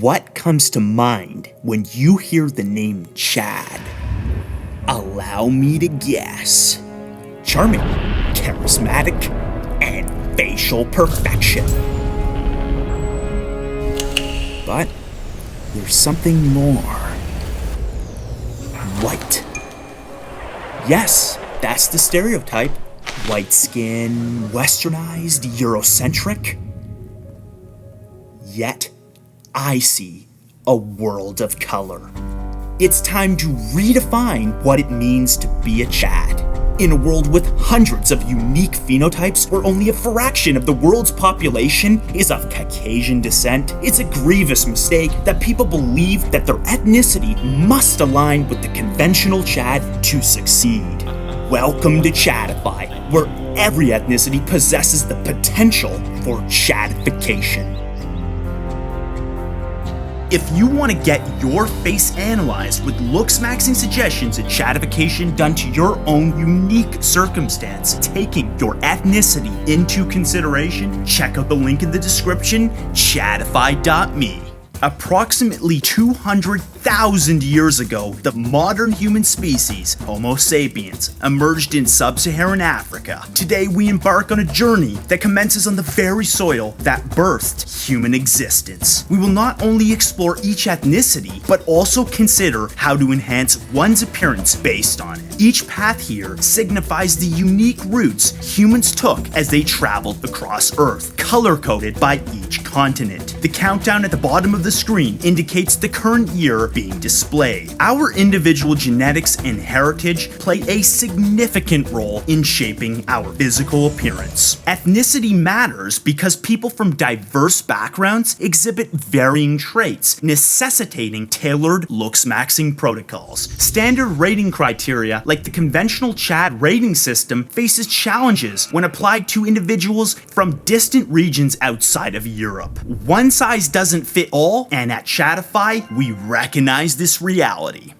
What comes to mind when you hear the name Chad? Allow me to guess. Charming, charismatic, and facial perfection. But there's something more. White. Yes, that's the stereotype. White skin, westernized, Eurocentric. Yet, I see a world of color. It's time to redefine what it means to be a Chad. In a world with hundreds of unique phenotypes where only a fraction of the world's population is of Caucasian descent, it's a grievous mistake that people believe that their ethnicity must align with the conventional Chad to succeed. Welcome to Chadify, where every ethnicity possesses the potential for Chadification. If you want to get your face analyzed with looks-maxing suggestions and Chadification done to your own unique circumstance, taking your ethnicity into consideration, check out the link in the description, chadify.me. Approximately 200,000 years ago, the modern human species, Homo sapiens, emerged in sub-Saharan Africa. Today, we embark on a journey that commences on the very soil that birthed human existence. We will not only explore each ethnicity, but also consider how to enhance one's appearance based on it. Each path here signifies the unique routes humans took as they traveled across Earth, color-coded by each continent. The countdown at the bottom of the screen indicates the current year being displayed. Our individual genetics and heritage play a significant role in shaping our physical appearance. Ethnicity matters because people from diverse backgrounds exhibit varying traits, necessitating tailored looks-maxing protocols. Standard rating criteria, like the conventional Chad rating system, faces challenges when applied to individuals from distant regions outside of Europe. One size doesn't fit all, and at Chadify, we recognize this reality.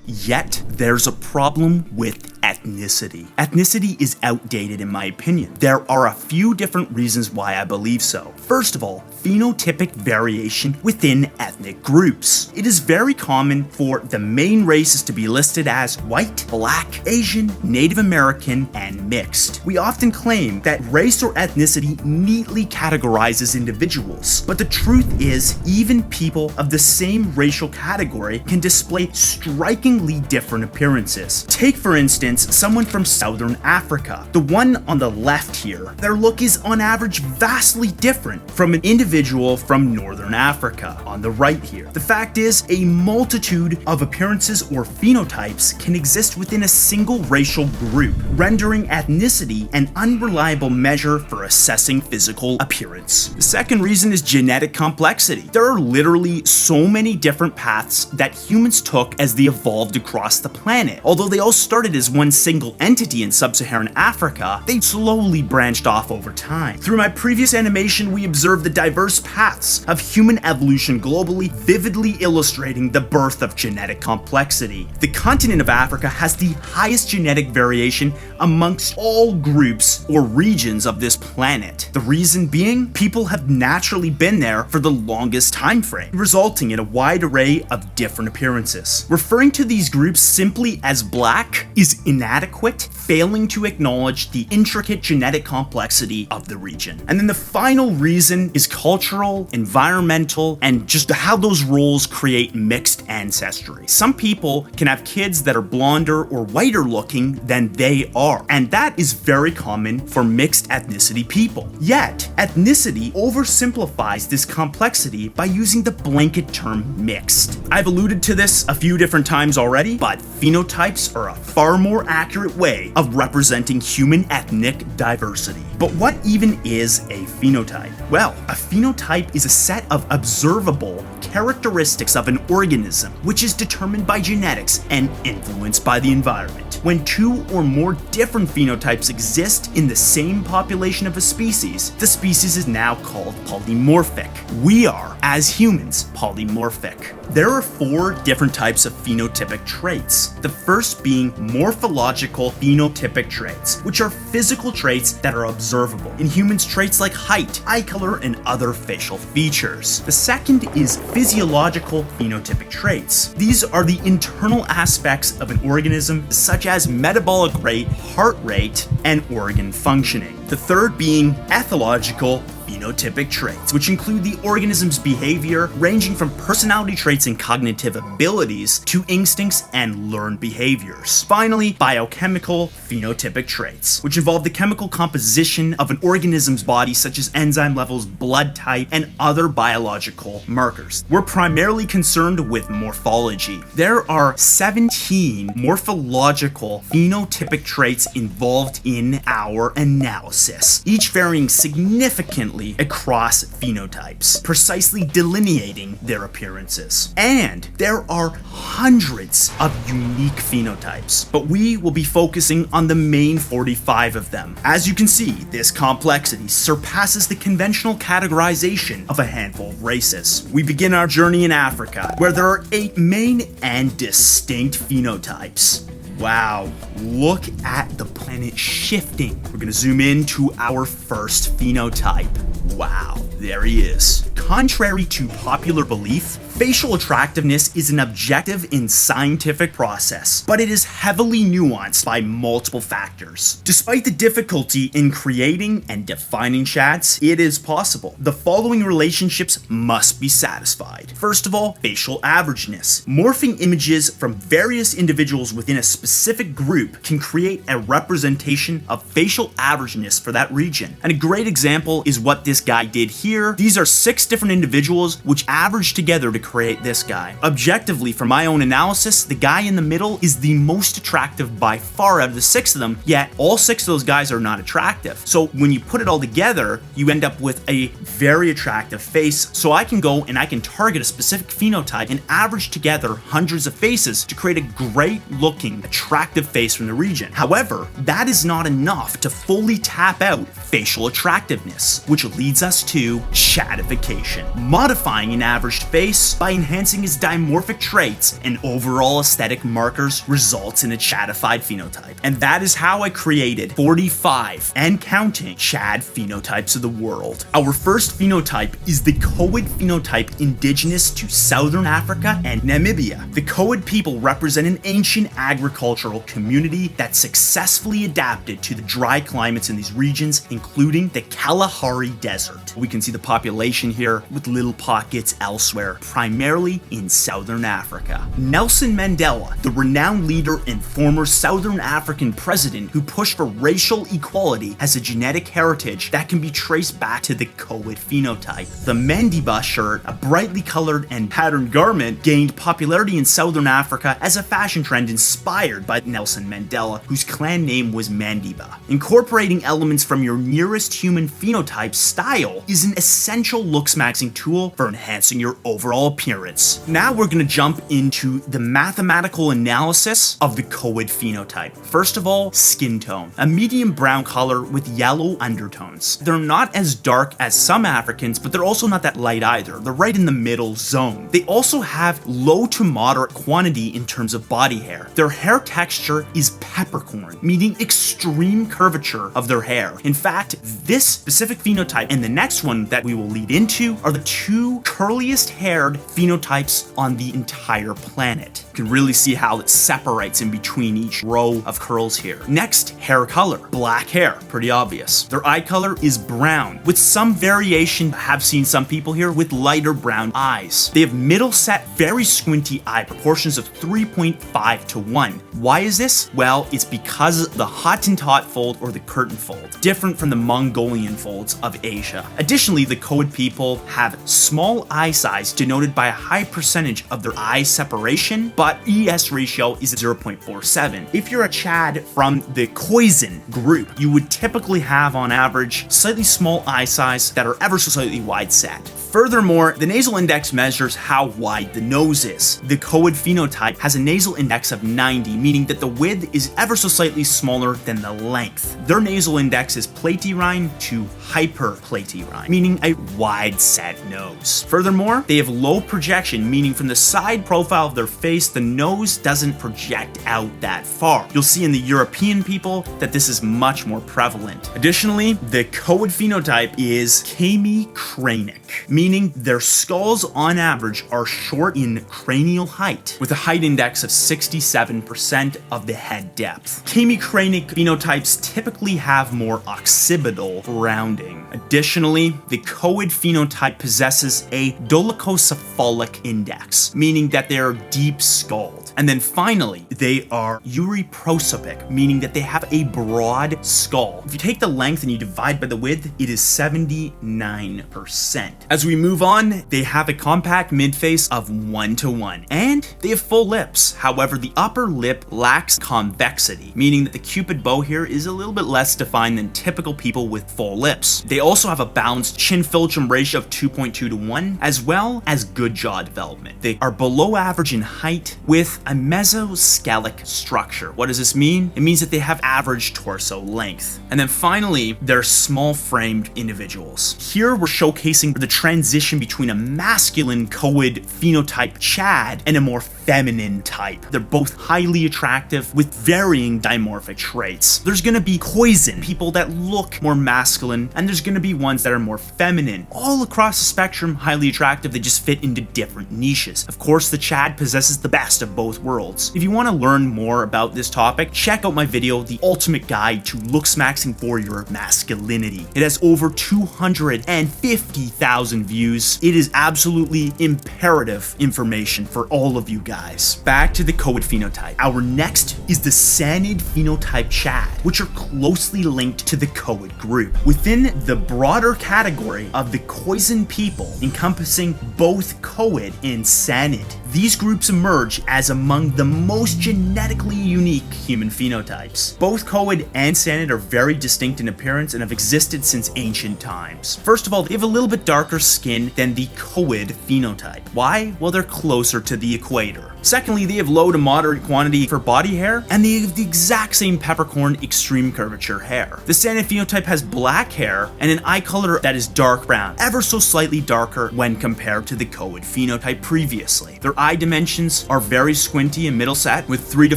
Yet, there's a problem with ethnicity. Ethnicity is outdated in my opinion. There are a few different reasons why I believe so. First of all, phenotypic variation within ethnic groups. It is very common for the main races to be listed as white, black, Asian, Native American, and mixed. We often claim that race or ethnicity neatly categorizes individuals, but the truth is, even people of the same racial category can display strikingly different appearances. Take, for instance, someone from Southern Africa. The one on the left here, their look is on average vastly different from an individual from Northern Africa on the right here. The fact is, a multitude of appearances or phenotypes can exist within a single racial group, rendering ethnicity an unreliable measure for assessing physical appearance. The second reason is genetic complexity. There are literally so many different paths that humans took as they evolved across the planet. Although they all started as one single entity in sub-Saharan Africa, they slowly branched off over time. Through my previous animation, we observed the diverse paths of human evolution globally, vividly illustrating the birth of genetic complexity. The continent of Africa has the highest genetic variation amongst all groups or regions of this planet. The reason being, people have naturally been there for the longest time frame, resulting in a wide array of different appearances. Referring to these groups simply as black is inadequate, failing to acknowledge the intricate genetic complexity of the region. And then the final reason is cultural, environmental, and just how those roles create mixed ancestry. Some people can have kids that are blonder or whiter looking than they are, and that is very common for mixed ethnicity people. Yet, ethnicity oversimplifies this complexity by using the blanket term mixed. I've alluded to this a few different times already, but phenotypes are a far more accurate way of representing human ethnic diversity. But what even is a phenotype? Well, a phenotype is a set of observable characteristics of an organism, which is determined by genetics and influenced by the environment. When two or more different phenotypes exist in the same population of a species, the species is now called polymorphic. We are, as humans, polymorphic. There are 4 different types of phenotypic traits. The first being morphological phenotypic traits, which are physical traits that are observable. In humans, traits like height, eye color, and other facial features. The second is physiological phenotypic traits. These are the internal aspects of an organism, such as metabolic rate, heart rate, and organ functioning. The third being ethological phenotypic traits, which include the organism's behavior, ranging from personality traits and cognitive abilities to instincts and learned behaviors. Finally, biochemical phenotypic traits, which involve the chemical composition of an organism's body, such as enzyme levels, blood type, and other biological markers. We're primarily concerned with morphology. There are 17 morphological phenotypic traits involved in our analysis, each varying significantly across phenotypes, precisely delineating their appearances. And there are hundreds of unique phenotypes, but we will be focusing on the main 45 of them. As you can see, this complexity surpasses the conventional categorization of a handful of races. We begin our journey in Africa, where there are 8 main and distinct phenotypes. Wow, look at the planet shifting. We're gonna zoom in to our first phenotype. Wow, there he is. Contrary to popular belief, facial attractiveness is an objective and scientific process, but it is heavily nuanced by multiple factors. Despite the difficulty in creating and defining chats, it is possible. The following relationships must be satisfied. First of all, facial averageness. Morphing images from various individuals within a specific group can create a representation of facial averageness for that region. And a great example is what this guy did here. These are 6 different individuals which average together to create this guy. Objectively, from my own analysis, the guy in the middle is the most attractive by far out of the 6 of them, yet all 6 of those guys are not attractive. So when you put it all together, you end up with a very attractive face. So I can go and I can target a specific phenotype and average together hundreds of faces to create a great looking, attractive face from the region. However, that is not enough to fully tap out facial attractiveness, which leads us to chatification. Modifying an averaged face by enhancing its dimorphic traits and overall aesthetic markers results in a chatified phenotype. And that is how I created 45 and counting Chad phenotypes of the world. Our first phenotype is the Khoid phenotype indigenous to Southern Africa and Namibia. The Khoid people represent an ancient agricultural community that successfully adapted to the dry climates in these regions, including the Kalahari Desert. We can see the population here with little pockets elsewhere, primarily in Southern Africa. Nelson Mandela, the renowned leader and former Southern African president who pushed for racial equality, has a genetic heritage that can be traced back to the Khoid phenotype. The Mandiba shirt, a brightly colored and patterned garment, gained popularity in Southern Africa as a fashion trend inspired by Nelson Mandela, whose clan name was Mandiba. Incorporating elements from your nearest human phenotype style is an essential looks-maxing tool for enhancing your overall appearance. Now we're going to jump into the mathematical analysis of the Khoid phenotype. First of all, skin tone. A medium brown color with yellow undertones. They're not as dark as some Africans, but they're also not that light either. They're right in the middle zone. They also have low to moderate quantity in terms of body hair. Their hair texture is peppercorn, meaning extreme curvature of their hair. In fact, this specific phenotype and the next one that we will lead into are the 2 curliest haired phenotypes on the entire planet. You can really see how it separates in between each row of curls here. Next, hair color. Black hair, pretty obvious. Their eye color is brown, with some variation. I have seen some people here with lighter brown eyes. They have middle set, very squinty eye proportions of 3.5 to 1. Why is this? Well, it's because of the Hottentot fold or the curtain fold, different from the Mongolian folds of Asia. Additionally, the Khoid people have small eye size denoted by a high percentage of their eye separation, but ES ratio is 0.47. If you're a Chad from the Khoisan group, you would typically have on average slightly small eye size that are ever so slightly wide set. Furthermore, the nasal index measures how wide the nose is. The Khoid phenotype has a nasal index of 90, meaning that the width is ever so slightly smaller than the length. Their nasal index is platyrrhine to hyperplatyrrhine, meaning meaning a wide set nose. Furthermore, they have low projection, meaning from the side profile of their face, the nose doesn't project out that far. You'll see in the European people that this is much more prevalent. Additionally, the Khoid phenotype is chemi-cranic, meaning their skulls on average are short in cranial height, with a height index of 67% of the head depth. Chemi-cranic phenotypes typically have more occipital rounding. Additionally, the Khoid phenotype possesses a dolichocephalic index, meaning that they are deep-skulled. And then finally, they are euryprosopic, meaning that they have a broad skull. If you take the length and you divide by the width, it is 79%. As we move on, they have a compact midface of 1:1, and they have full lips. However, the upper lip lacks convexity, meaning that the cupid bow here is a little bit less defined than typical people with full lips. They also have a balanced chin-philtrum ratio of 2.2:1, as well as good jaw development. They are below average in height with a mesoscalic structure. What does this mean? It means that they have average torso length. And then finally, they're small-framed individuals. Here we're showcasing the transition between a masculine Khoid phenotype Chad and a more feminine type. They're both highly attractive with varying dimorphic traits. There's gonna be Khoisan, people that look more masculine, and there's gonna be ones that are more feminine. All across the spectrum, highly attractive, they just fit into different niches. Of course, the Chad possesses the best of both worlds. If you want to learn more about this topic, check out my video, The Ultimate Guide to Looks Maxing for Your Masculinity. It has over 250,000 views. It is absolutely imperative information for all of you guys. Back to the Khoid phenotype. Our next is the Sanid phenotype Chad, which are closely linked to the Khoid group. Within the broader category of the Khoisan people, encompassing both Khoid and Sanid, these groups emerge as among the most genetically unique human phenotypes. Both Khoid and Sanid are very distinct in appearance and have existed since ancient times. First of all, they have a little bit darker skin than the Khoid phenotype. Why? Well, they're closer to the equator. Secondly, they have low to moderate quantity for body hair, and they have the exact same peppercorn extreme curvature hair. The Sanid phenotype has black hair and an eye color that is dark brown, ever so slightly darker when compared to the Khoid phenotype previously. Their eye dimensions are very squinty and middle set with 3 to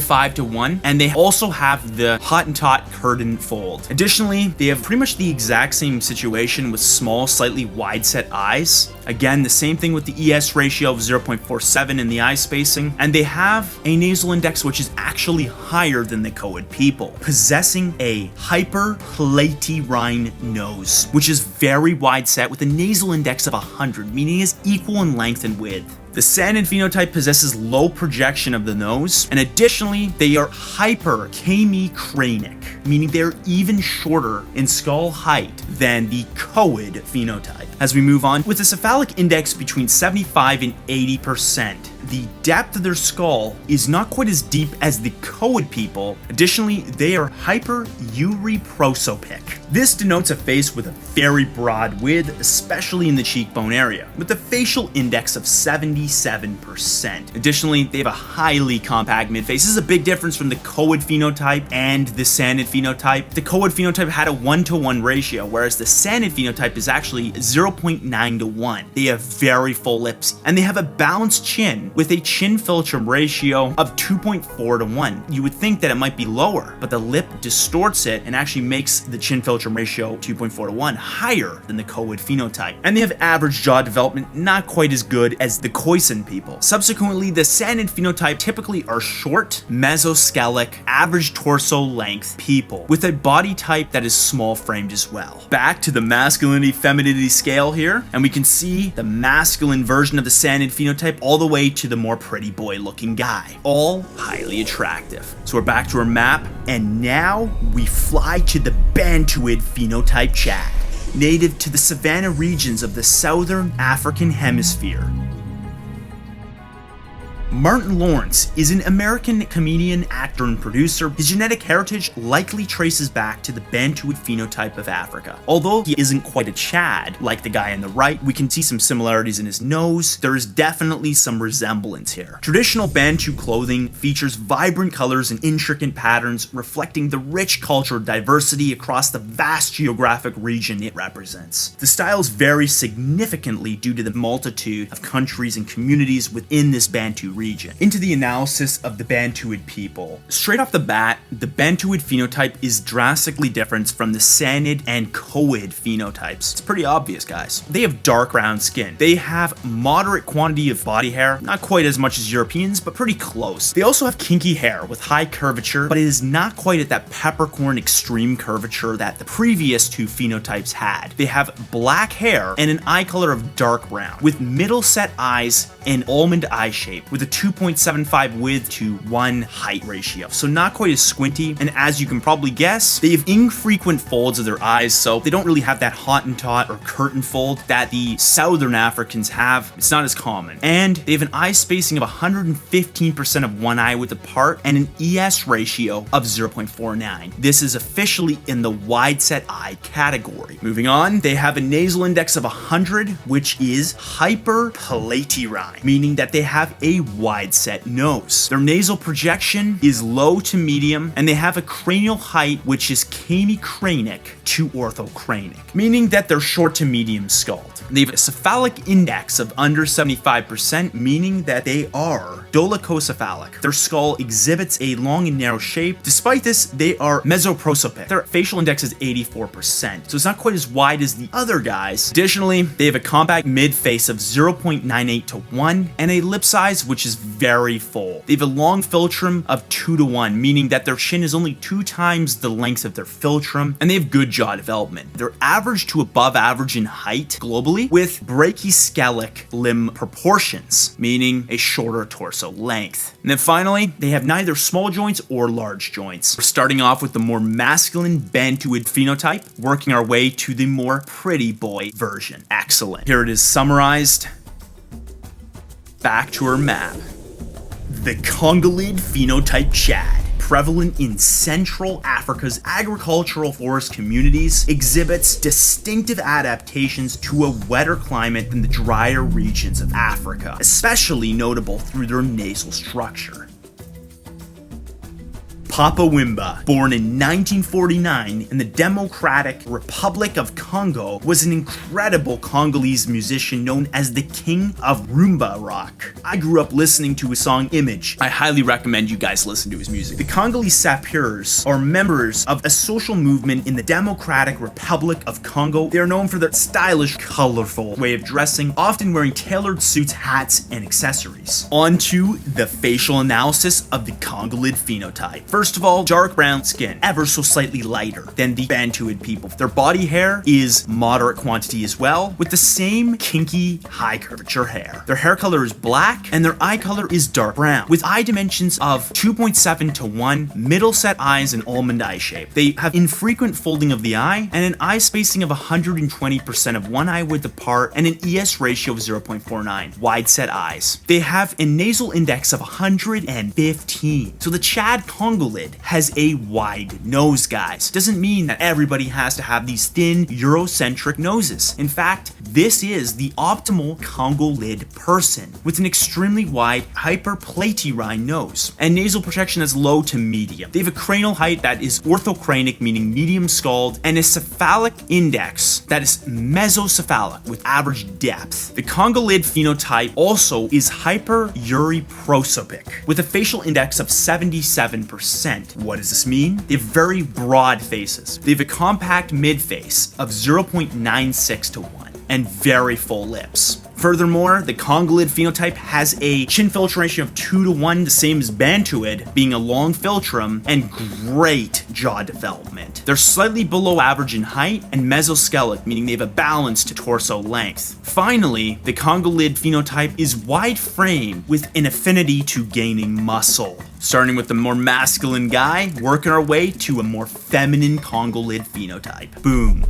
5 to 1, and they also have the Hottentot curtain fold. Additionally, they have pretty much the exact same situation with small, slightly wide set eyes. Again, the same thing with the ES ratio of 0.47 in the eye spacing, and they have a nasal index which is actually higher than the Khoid people, possessing a hyperplatirrhine nose, which is very wide set with a nasal index of 100, meaning it is equal in length and width. The Sanid phenotype possesses low projection of the nose, and additionally, they are hyperchemi-cranic, meaning they're even shorter in skull height than the Khoid phenotype. As we move on, with a cephalic index between 75 and 80%, the depth of their skull is not quite as deep as the Khoid people. Additionally, they are hyper-euryprosopic. This denotes a face with a very broad width, especially in the cheekbone area, with a facial index of 77%. Additionally, they have a highly compact midface. This is a big difference from the Khoid phenotype and the Sanid phenotype. The Khoid phenotype had a 1:1 ratio, whereas the Sanid phenotype is actually 0.9:1. They have very full lips, and they have a balanced chin with a chin-philtrum ratio of 2.4:1. You would think that it might be lower, but the lip distorts it and actually makes the chin-philtrum ratio 2.4:1 higher than the Khoid phenotype. And they have average jaw development, not quite as good as the Khoisan people. Subsequently, the Sanid phenotype typically are short, mesoscalic, average torso length people with a body type that is small-framed as well. Back to the masculinity-femininity scale here, and we can see the masculine version of the Sanid phenotype all the way to the more pretty boy-looking guy, all highly attractive. So we're back to our map, and now we fly to the Bantuid phenotype Chad, native to the savanna regions of the southern African hemisphere. Martin Lawrence is an American comedian, actor, and producer. His genetic heritage likely traces back to the Bantuid phenotype of Africa. Although he isn't quite a Chad like the guy on the right, we can see some similarities in his nose. There is definitely some resemblance here. Traditional Bantu clothing features vibrant colors and intricate patterns reflecting the rich cultural diversity across the vast geographic region it represents. The styles vary significantly due to the multitude of countries and communities within this Bantu region. Into the analysis of the Bantuid people. Straight off the bat, the Bantuid phenotype is drastically different from the Sanid and Khoid phenotypes. It's pretty obvious, guys. They have dark brown skin. They have moderate quantity of body hair, not quite as much as Europeans, but pretty close. They also have kinky hair with high curvature, but it is not quite at that peppercorn extreme curvature that the previous two phenotypes had. They have black hair and an eye color of dark brown, with middle set eyes and almond eye shape, with a 2.75 width to 1 height ratio. So not quite as squinty, and as you can probably guess, they have infrequent folds of their eyes, so they don't really have that Hottentot or curtain fold that the Southern Africans have. It's not as common. And they have an eye spacing of 115% of one eye width apart and an ES ratio of 0.49. This is officially in the wide set eye category. Moving on, they have a nasal index of 100, which is hyperplatyri, meaning that they have a wide set nose. Their nasal projection is low to medium, and they have a cranial height which is chemicranic to orthocranic, meaning that they're short to medium skulled. They have a cephalic index of under 75%, meaning that they are dolichocephalic. Their skull exhibits a long and narrow shape. Despite this, they are mesoprosopic. Their facial index is 84%, so it's not quite as wide as the other guys. Additionally, they have a compact mid-face of 0.98 to 1 and a lip size which is very full. They have a long philtrum of 2 to 1, meaning that their chin is only 2 times the length of their philtrum, and they have good jaw development. They're average to above average in height globally, with brachycephalic limb proportions, meaning a shorter torso length. And then finally, they have neither small joints or large joints. We're starting off with the more masculine Bantuid phenotype, working our way to the more pretty boy version. Excellent. Here it is summarized. Back to our map. The Congolid phenotype Chad, prevalent in Central Africa's agricultural forest communities, exhibits distinctive adaptations to a wetter climate than the drier regions of Africa, especially notable through their nasal structure. Papa Wemba, born in 1949 in the Democratic Republic of Congo, was an incredible Congolese musician known as the King of Rumba Rock. I grew up listening to his song Image. I highly recommend you guys listen to his music. The Congolese sappeurs are members of a social movement in the Democratic Republic of Congo. They are known for their stylish, colorful way of dressing, often wearing tailored suits, hats, and accessories. On to the facial analysis of the Congolid phenotype. First of all, dark brown skin, ever so slightly lighter than the Bantuid people. Their body hair is moderate quantity as well, with the same kinky, high curvature hair. Their hair color is black, and their eye color is dark brown, with eye dimensions of 2.7 to 1, middle set eyes, and almond eye shape. They have infrequent folding of the eye, and an eye spacing of 120% of one eye width apart, and an ES ratio of 0.49, wide set eyes. They have a nasal index of 115, so the Chad Congolid has a wide nose, guys. Doesn't mean that everybody has to have these thin, Eurocentric noses. In fact, this is the optimal Congolid person, with an extremely wide hyperplatyri nose, and nasal projection that's low to medium. They have a cranial height that is orthocranic, meaning medium skulled, and a cephalic index that is mesocephalic, with average depth. The Congolid phenotype also is hyper-euryprosopic, with a facial index of 77%. What does this mean? They have very broad faces. They have a compact mid-face of 0.96 to 1 and very full lips. Furthermore, the Congolid phenotype has a chin philtrum ratio of 2 to 1, the same as Bantuid, being a long philtrum, and great jaw development. They're slightly below average in height and mesoskeletal, meaning they have a balanced torso length. Finally, the Congolid phenotype is wide frame with an affinity to gaining muscle. Starting with the more masculine guy, working our way to a more feminine Congolid phenotype. Boom.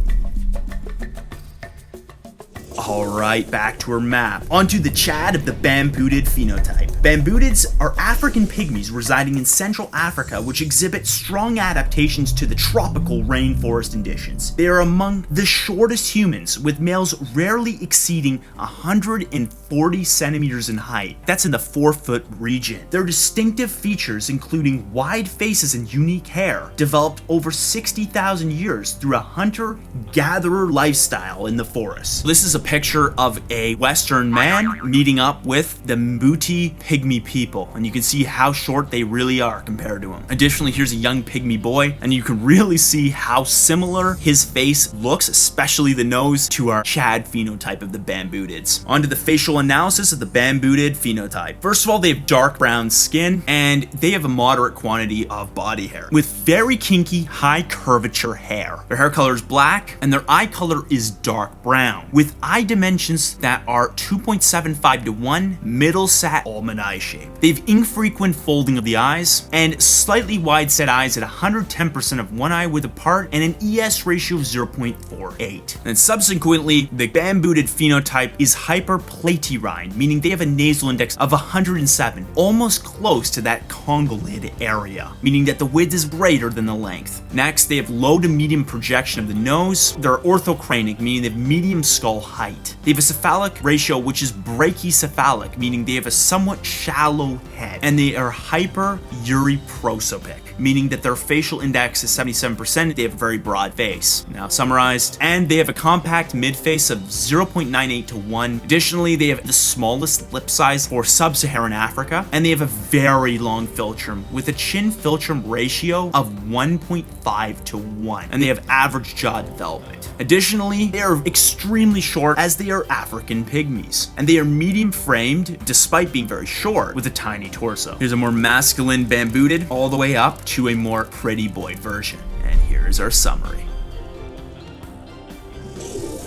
Alright, back to our map. Onto the Chad of the Bambutid phenotype. Bambutids are African pygmies residing in Central Africa which exhibit strong adaptations to the tropical rainforest conditions. They are among the shortest humans, with males rarely exceeding 140 centimeters in height. That's in the 4-foot region. Their distinctive features, including wide faces and unique hair, developed over 60,000 years through a hunter-gatherer lifestyle in the forest. This is a picture of a Western man meeting up with the Mbuti Pygmy people, and you can see how short they really are compared to him. Additionally, here's a young Pygmy boy, and you can really see how similar his face looks, especially the nose, to our Chad phenotype of the Bambutids. Onto the facial analysis of the Bambutid phenotype. First of all, they have dark brown skin, and they have a moderate quantity of body hair, with very kinky, high curvature hair. Their hair color is black, and their eye color is dark brown, with eye dimensions that are 2.75 to 1, middle sat almond eye shape. They have infrequent folding of the eyes, and slightly wide set eyes at 110% of one eye width apart, and an ES ratio of 0.48. And subsequently, the Bambutid phenotype is hyperplatyrrhine, meaning they have a nasal index of 107, almost close to that Congolid area, meaning that the width is greater than the length. Next, they have low to medium projection of the nose. They're orthocranic, meaning they have medium skull height. They have a cephalic ratio which is brachycephalic, meaning they have a somewhat shallow head. And they are hyper-euryprosopic, meaning that their facial index is 77%. They have a very broad face. Now summarized, and they have a compact mid-face of 0.98 to 1. Additionally, they have the smallest lip size for sub-Saharan Africa, and they have a very long philtrum with a chin-philtrum ratio of 1.5 to 1, and they have average jaw development. Additionally, they are extremely short as they are African pygmies, and they are medium-framed despite being very short with a tiny torso. Here's a more masculine Bambutid all the way up to a more pretty boy version, and here's our summary.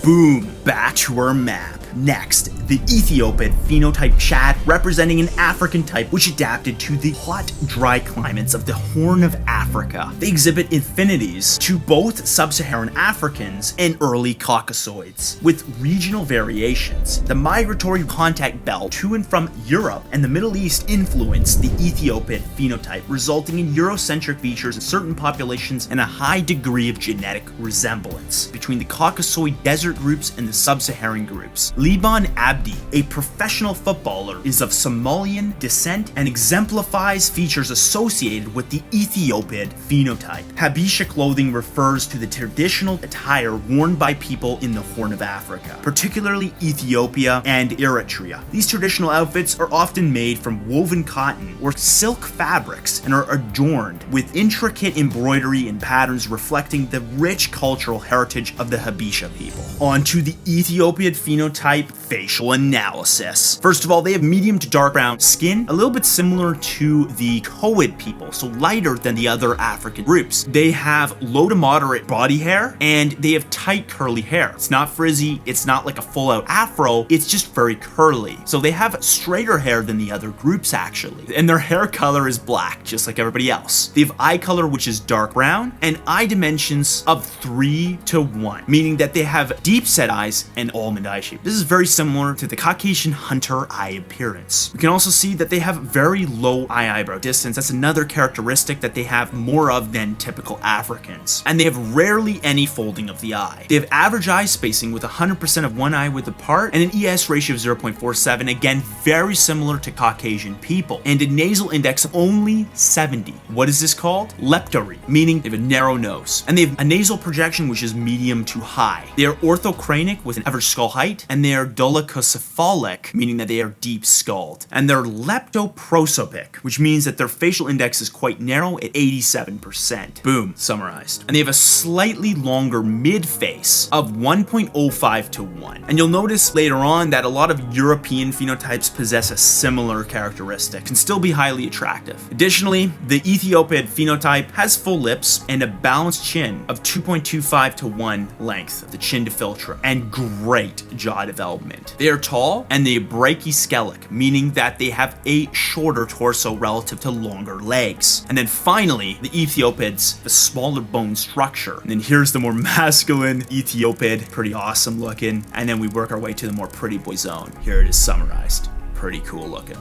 Boom, back to our map. Next, the Ethiopian phenotype Chad, representing an African type which adapted to the hot, dry climates of the Horn of Africa. They exhibit affinities to both sub-Saharan Africans and early Caucasoids, with regional variations. The migratory contact belt to and from Europe and the Middle East influenced the Ethiopian phenotype, resulting in Eurocentric features in certain populations and a high degree of genetic resemblance between the Caucasoid desert groups and the sub-Saharan groups. Liban Abdi, a professional footballer, is of Somalian descent and exemplifies features associated with the Ethiopian phenotype. Habesha clothing refers to the traditional attire worn by people in the Horn of Africa, particularly Ethiopia and Eritrea. These traditional outfits are often made from woven cotton or silk fabrics and are adorned with intricate embroidery and patterns reflecting the rich cultural heritage of the Habesha people. On to the Ethiopian phenotype facial analysis. First of all, they have medium to dark brown skin, a little bit similar to the Khoid people, so lighter than the other African groups. They have low to moderate body hair, and they have tight curly hair. It's not frizzy, it's not like a full out afro, it's just very curly. So they have straighter hair than the other groups actually, and their hair color is black, just like everybody else. They have eye color which is dark brown, and eye dimensions of 3 to 1, meaning that they have deep set eyes and almond eye shape. This is very similar to the Caucasian hunter eye appearance. We can also see that they have very low eye-eyebrow distance. That's another characteristic that they have more of than typical Africans. And they have rarely any folding of the eye. They have average eye spacing with 100% of one eye width apart and an ES ratio of 0.47, again very similar to Caucasian people, and a nasal index of only 70. What is this called? Leptory, meaning they have a narrow nose. And they have a nasal projection which is medium to high. They are orthocranic with an average skull height, and they are dolichocephalic, meaning that they are deep skulled. And they're leptoprosopic, which means that their facial index is quite narrow at 87%. Boom, summarized. And they have a slightly longer mid-face of 1.05 to 1. And you'll notice later on that a lot of European phenotypes possess a similar characteristic, can still be highly attractive. Additionally, the Ethiopian phenotype has full lips and a balanced chin of 2.25 to 1 length of the chin to philtrum, and great jaw development. development. They are tall and they are brachycephalic, meaning that they have a shorter torso relative to longer legs. And then finally, the Ethiopids, the smaller bone structure. And then here's the more masculine Ethiopid, pretty awesome looking. And then we work our way to the more pretty boy zone. Here it is summarized. Pretty cool looking.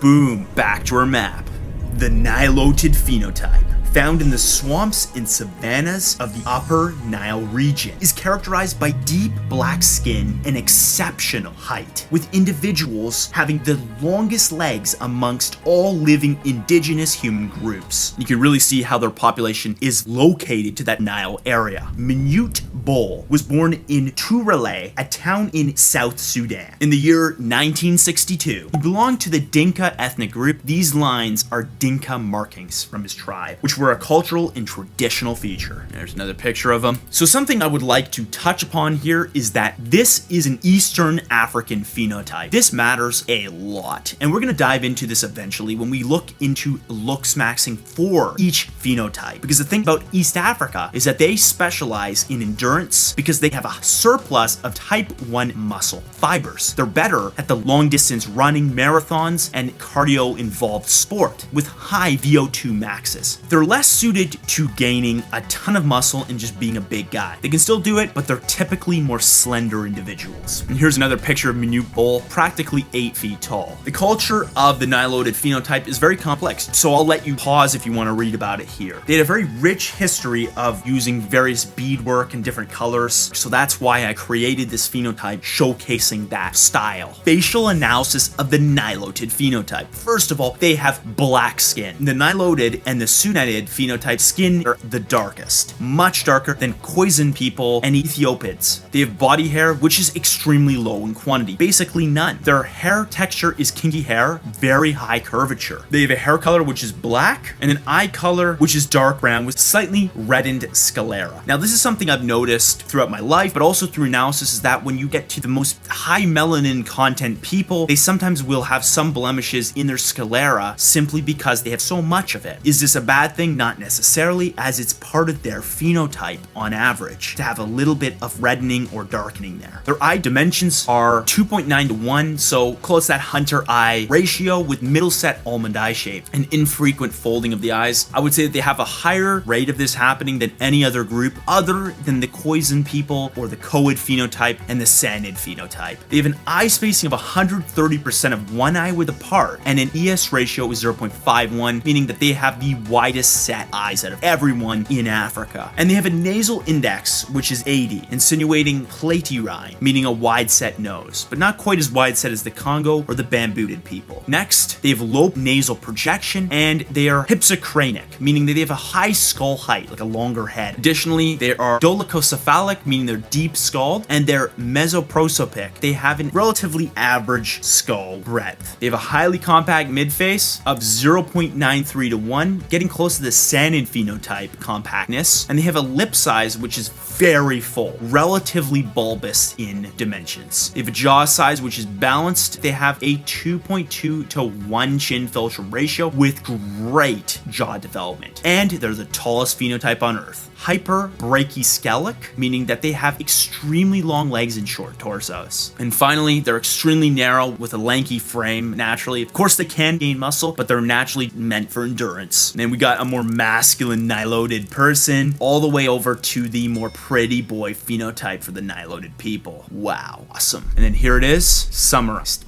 Boom, back to our map. The Nilotid phenotype, found in the swamps and savannas of the Upper Nile region, is characterized by deep black skin and exceptional height, with individuals having the longest legs amongst all living indigenous human groups. You can really see how their population is located to that Nile area. Minute Bol was born in Turale, a town in South Sudan, in the year 1962. He belonged to the Dinka ethnic group. These lines are Dinka markings from his tribe, which were a cultural and traditional feature. There's another picture of him. So something I would like to touch upon here is that this is an Eastern African phenotype. This matters a lot, and we're going to dive into this eventually when we look into looks maxing for each phenotype, because the thing about East Africa is that they specialize in endurance because they have a surplus of type 1 muscle fibers. They're better at the long distance running, marathons, and cardio involved sport with high VO2 maxes. They're less suited to gaining a ton of muscle and just being a big guy. They can still do it, but they're typically more slender individuals. And here's another picture of Minute Bol, practically 8 feet tall. The culture of the Nilotid phenotype is very complex, so I'll let you pause if you want to read about it here. They had a very rich history of using various beadwork and different colors, so that's why I created this phenotype showcasing that style. Facial analysis of the Nilotid phenotype. First of all, they have black skin. The Nilotid and the Sudanid phenotype skin are the darkest, much darker than Khoisan people and Ethiopids. They have body hair which is extremely low in quantity, basically none. Their hair texture is kinky hair, very high curvature. They have a hair color which is black and an eye color which is dark brown with slightly reddened sclera. Now this is something I've noticed throughout my life, but also through analysis, is that when you get to the most high melanin content people, they sometimes will have some blemishes in their sclera simply because they have so much of it. Is this a bad thing? Not necessarily, as it's part of their phenotype on average to have a little bit of reddening or darkening there. Their eye dimensions are 2.9 to 1, so close to that hunter eye ratio with middle set almond eye shape and infrequent folding of the eyes. I would say that they have a higher rate of this happening than any other group other than the Khoisan people or the Khoid phenotype and the Sanid phenotype. They have an eye spacing of 130% of one eye width apart and an ES ratio is 0.51, meaning that they have the widest set eyes out of everyone in Africa. And they have a nasal index which is 80, insinuating platyrrhine, meaning a wide set nose, but not quite as wide set as the Congo or the Bambutid people. Next, they have low nasal projection and they are hypsocranic, meaning that they have a high skull height, like a longer head. Additionally, they are dolichocephalic, meaning they're deep skulled, and they're mesoprosopic. They have a relatively average skull breadth. They have a highly compact midface of 0.93 to 1, getting close to the Sanid phenotype compactness, and they have a lip size which is very full, relatively bulbous in dimensions. They have a jaw size which is balanced. They have a 2.2 to 1 chin filtrum ratio with great jaw development, and they're the tallest phenotype on Earth. Hyperbrachycephalic, meaning that they have extremely long legs and short torsos. And finally, they're extremely narrow with a lanky frame naturally. Of course, they can gain muscle, but they're naturally meant for endurance. And then we got a more masculine Nilotid person all the way over to the more pretty boy phenotype for the Nilotid people. Wow, awesome. And then here it is, summarized.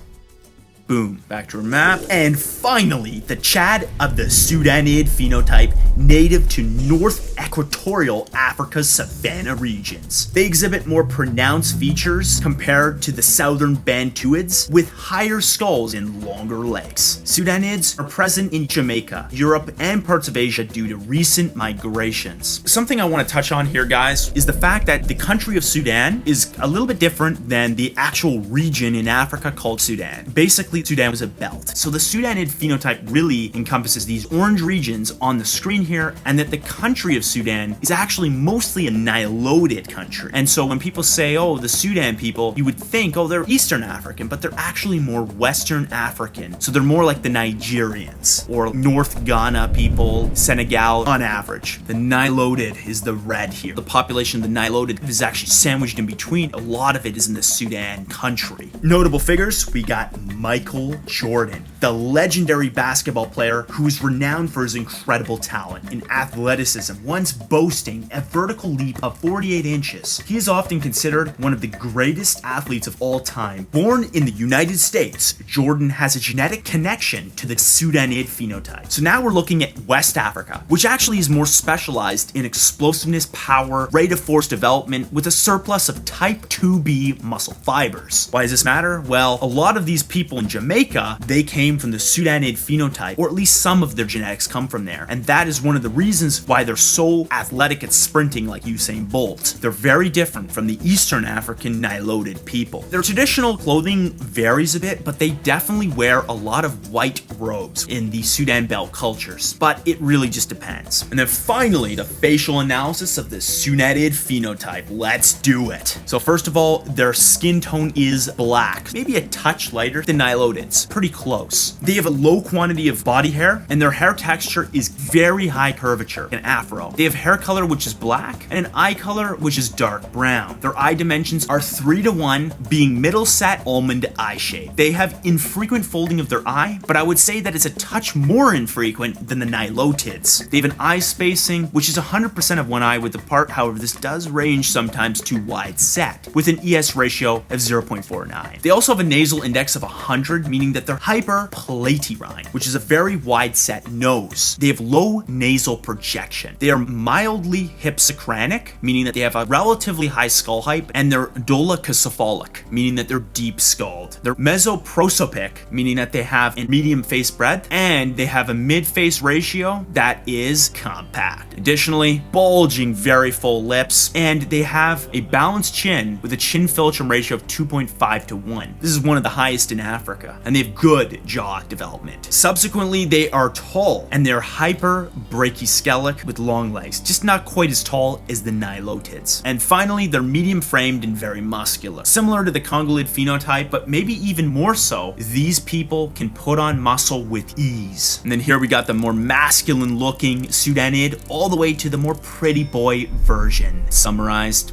Boom, back to our map. And finally, the Chad of the Sudanid phenotype, native to North Equatorial Africa's savanna regions. They exhibit more pronounced features compared to the southern Bantuids, with higher skulls and longer legs. Sudanids are present in Jamaica, Europe, and parts of Asia due to recent migrations. Something I want to touch on here, guys, is the fact that the country of Sudan is a little bit different than the actual region in Africa called Sudan. Basically, basically Sudan was a belt. So the Sudanid phenotype really encompasses these orange regions on the screen here, and that the country of Sudan is actually mostly a Nilotic country. And so when people say, oh, the Sudan people, you would think, oh, they're Eastern African, but they're actually more Western African. So they're more like the Nigerians or North Ghana people, Senegal on average. The Nilotid is the red here. The population of the Nilotid is actually sandwiched in between. A lot of it is in the Sudan country. Notable figures, we got Michael Jordan, the legendary basketball player who is renowned for his incredible talent in athleticism, once boasting a vertical leap of 48 inches. He is often considered one of the greatest athletes of all time. Born in the United States, Jordan has a genetic connection to the Sudanid phenotype. So now we're looking at West Africa, which actually is more specialized in explosiveness, power, rate of force development with a surplus of type 2B muscle fibers. Why does this matter? Well, a lot of these people in Jamaica, they came from the Sudanid phenotype, or at least some of their genetics come from there. And that is one of the reasons why they're so athletic at sprinting like Usain Bolt. They're very different from the Eastern African Nilotic people. Their traditional clothing varies a bit, but they definitely wear a lot of white robes in the Sudan belt cultures, but it really just depends. And then finally, the facial analysis of the Sudanid phenotype. Let's do it. So first of all, their skin tone is black, maybe a touch lighter than Nilotids, pretty close. They have a low quantity of body hair, and their hair texture is very high curvature, an afro. They have hair color which is black, and an eye color which is dark brown. Their eye dimensions are 3:1, being middle set almond eye shape. They have infrequent folding of their eye, but I would say that it's a touch more infrequent than the Nilotids. They have an eye spacing which is 100% of one eye width apart. However, this does range sometimes to wide set, with an ES ratio of 0.49. They also have a nasal index of 100, meaning that they're hyperplatirine, which is a very wide set nose. They have low nasal projection. They are mildly hypsocranic, meaning that they have a relatively high skull height, and they're dolichocephalic, meaning that they're deep skulled. They're mesoprosopic, meaning that they have a medium face breadth, and they have a mid-face ratio that is compact. Additionally, bulging, very full lips, and they have a balanced chin with a chin philtrum ratio of 2.5:1. This is one of the highest in Africa, and they have good jaw development. Subsequently, they are tall, and they're hyperbrachyscelic with long legs, just not quite as tall as the Nilotids. And finally, they're medium framed and very muscular. Similar to the Congolid phenotype, but maybe even more so, these people can put on muscle with ease. And then here we got the more masculine looking Sudanid, all the way to the more pretty boy version. Summarized,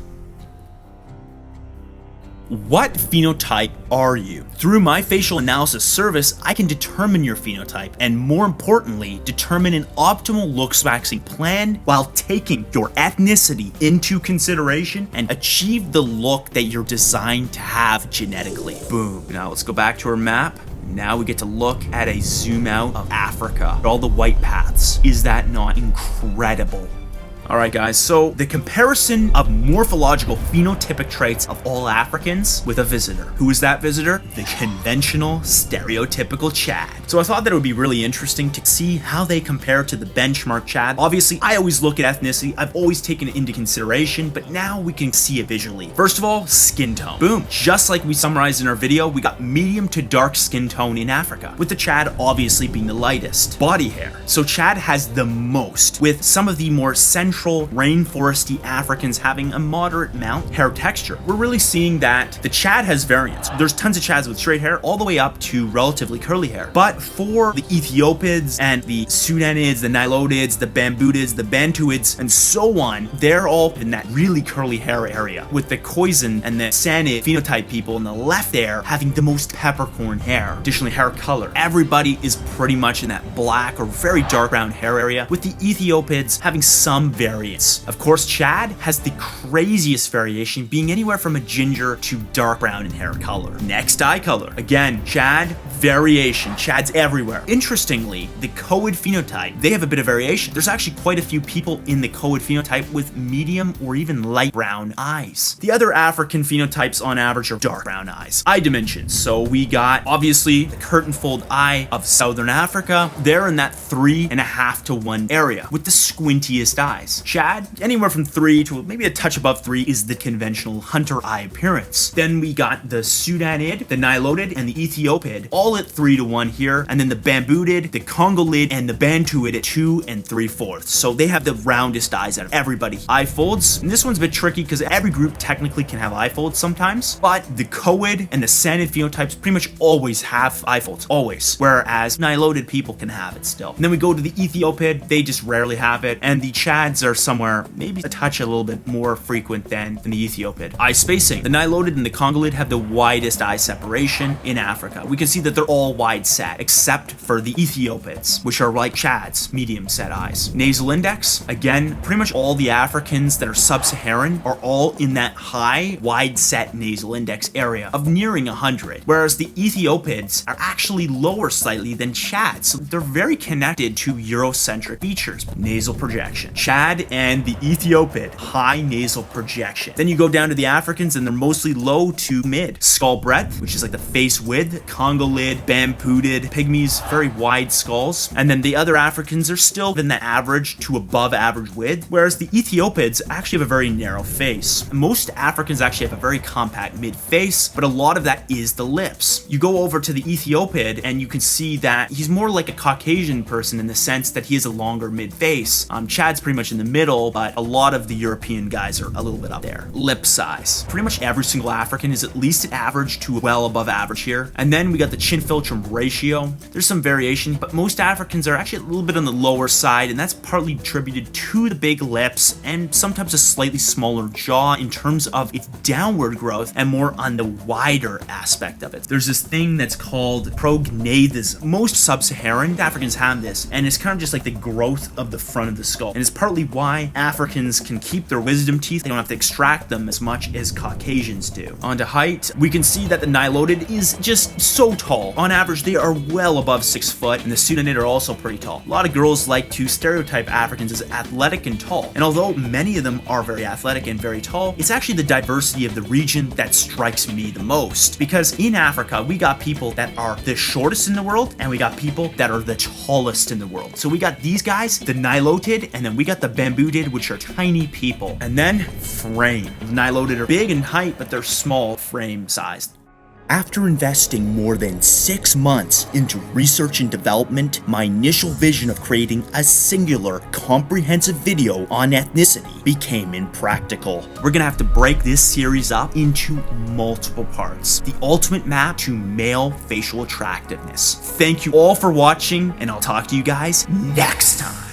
what phenotype are you? Through my facial analysis service, I can determine your phenotype and, more importantly, determine an optimal looks waxing plan while taking your ethnicity into consideration and achieve the look that you're designed to have genetically. Boom. Now let's go back to our map. Now we get to look at a zoom out of Africa. All the white paths. Is that not incredible? Alright guys, so the comparison of morphological phenotypic traits of all Africans with a visitor. Who is that visitor? The conventional, stereotypical Chad. So I thought that it would be really interesting to see how they compare to the benchmark Chad. Obviously, I always look at ethnicity. I've always taken it into consideration, but now we can see it visually. First of all, skin tone. Boom. Just like we summarized in our video, we got medium to dark skin tone in Africa, with the Chad obviously being the lightest. Body hair. So Chad has the most, with some of the more central rainforesty Africans having a moderate amount. Hair texture. We're really seeing that the Chad has variance. There's tons of Chads with straight hair all the way up to relatively curly hair. But for the Ethiopids and the Sudanids, the Nilotids, the Bambutids, the Bantuids, and so on, they're all in that really curly hair area, with the Khoisan and the Sanid phenotype people on the left there having the most peppercorn hair. Additionally, hair color. Everybody is pretty much in that black or very dark brown hair area, with the Ethiopids having some variance. Of course, Chad has the craziest variation, being anywhere from a ginger to dark brown in hair color. Next, eye color. Again, Chad, variation. Chad's everywhere. Interestingly, the Khoid phenotype, they have a bit of variation. There's actually quite a few people in the Khoid phenotype with medium or even light brown eyes. The other African phenotypes on average are dark brown eyes. Eye dimensions. So we got, obviously, the curtain fold eye of Southern Africa. They're in that 3.5:1 area with the squintiest eyes. eyes. Chad, anywhere from 3 to maybe a touch above 3 is the conventional hunter eye appearance. Then we got the Sudanid, the Nilotid, and the Ethiopid, all at 3 to 1 here, and then the Bambutid, the Congolid, and the Bantuid at 2 and 3/4. So they have the roundest eyes out of everybody. Eye folds, and this one's a bit tricky because every group technically can have eye folds sometimes, but the Khoid and the Sanid phenotypes pretty much always have eye folds, always, whereas Nilotid people can have it still. And then we go to the Ethiopid, they just rarely have it, and the Chads are somewhere maybe a touch a little bit more frequent than the Ethiopid. Eye spacing, the Nilotid and the Congolid have the widest eye separation in Africa. We can see that they're all wide set, except for the Ethiopids, which are like Chads, medium set eyes. Nasal index, again, pretty much all the Africans that are sub-Saharan are all in that high, wide set nasal index area of nearing 100, whereas the Ethiopids are actually lower slightly than Chad, so they're very connected to Eurocentric features. Nasal projection. Chad and the Ethiopid, high nasal projection. Then you go down to the Africans and they're mostly low to mid. Skull breadth, which is like the face width. Congolid, Bambutid, Pygmies, very wide skulls. And then the other Africans are still in the average to above average width, whereas the Ethiopids actually have a very narrow face. Most Africans actually have a very compact mid face, but a lot of that is the lips. You go over to the Ethiopid and you can see that he's more like a Caucasian person in the sense that he has a longer mid face. Chad's pretty much in the middle, but a lot of the European guys are a little bit up there. Lip size. Pretty much every single African is at least at average to well above average here. And then we got the chin philtrum ratio. There's some variation, but most Africans are actually a little bit on the lower side, and that's partly attributed to the big lips and sometimes a slightly smaller jaw in terms of its downward growth and more on the wider aspect of it. There's this thing that's called prognathism. Most sub-Saharan Africans have this, and it's kind of just like the growth of the front of the skull. And it's partly why Africans can keep their wisdom teeth. They don't have to extract them as much as Caucasians do. On to height, we can see that the Nilotid is just so tall. On average, they are well above 6 foot, and the Sudanid are also pretty tall. A lot of girls like to stereotype Africans as athletic and tall. And although many of them are very athletic and very tall, it's actually the diversity of the region that strikes me the most. Because in Africa, we got people that are the shortest in the world, and we got people that are the tallest in the world. So we got these guys, the Nilotid, and then we got the Bambutid, which are tiny people. And then frame. The Nilotid are big in height, but they're small frame sized. After investing more than 6 months into research and development, my initial vision of creating a singular, comprehensive video on ethnicity became impractical. We're gonna have to break this series up into multiple parts. The ultimate map to male facial attractiveness. Thank you all for watching, and I'll talk to you guys next time.